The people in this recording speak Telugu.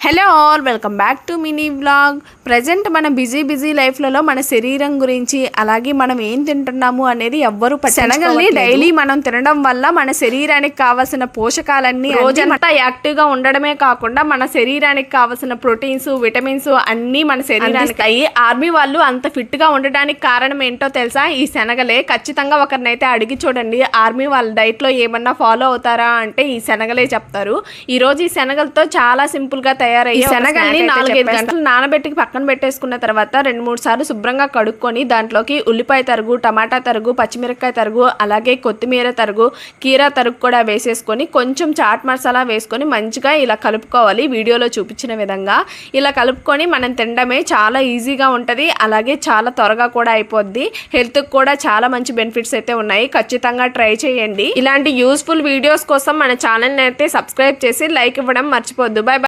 Hello all, welcome back to mini vlog. Present మన బిజీ లైఫ్లలో మన శరీరం గురించి అలాగే మనం ఏం తింటున్నాము అనేది ఎవ్వరూ శనగల్ని డైలీ మనం తినడం వల్ల మన శరీరానికి కావాల్సిన పోషకాలన్నీ రోజంతా యాక్టివ్గా ఉండడమే కాకుండా మన శరీరానికి కావాల్సిన ప్రోటీన్స్, విటమిన్స్ అన్నీ మన శరీరానికి అయ్యి ఆర్మీ వాళ్ళు అంత ఫిట్గా ఉండడానికి కారణం ఏంటో తెలుసా? ఈ శనగలే. ఖచ్చితంగా ఒకరినైతే అడిగి చూడండి, ఆర్మీ వాళ్ళ డైట్లో ఏమన్నా ఫాలో అవుతారా అంటే ఈ శనగలే చెప్తారు. ఈరోజు ఈ శనగలతో చాలా సింపుల్గా ఈ శనగల్ని 4-5 గంటలు నానబెట్టి పక్కన పెట్టేసుకున్న తర్వాత 2-3 సార్లు శుభ్రంగా కడుక్కొని దాంట్లోకి ఉల్లిపాయ తరుగు, టమాటా తరుగు, పచ్చిమిరపకాయ తరుగు, అలాగే కొత్తిమీర తరుగు, కీరా తరుగు కూడా వేసేసుకొని కొంచెం చాట్ మసాలా వేసుకొని మంచిగా ఇలా కలుపుకోవాలి. వీడియోలో చూపించిన విధంగా ఇలా కలుపుకొని మనం తినడమే. చాలా ఈజీగా ఉంటుంది, అలాగే చాలా త్వరగా కూడా అయిపోద్ది. హెల్త్కి కూడా చాలా మంచి బెనిఫిట్స్ అయితే ఉన్నాయి. ఖచ్చితంగా ట్రై చేయండి. ఇలాంటి యూస్ఫుల్ వీడియోస్ కోసం మన ఛానల్ని అయితే సబ్స్క్రైబ్ చేసి లైక్ ఇవ్వడం మర్చిపోద్దు. బై.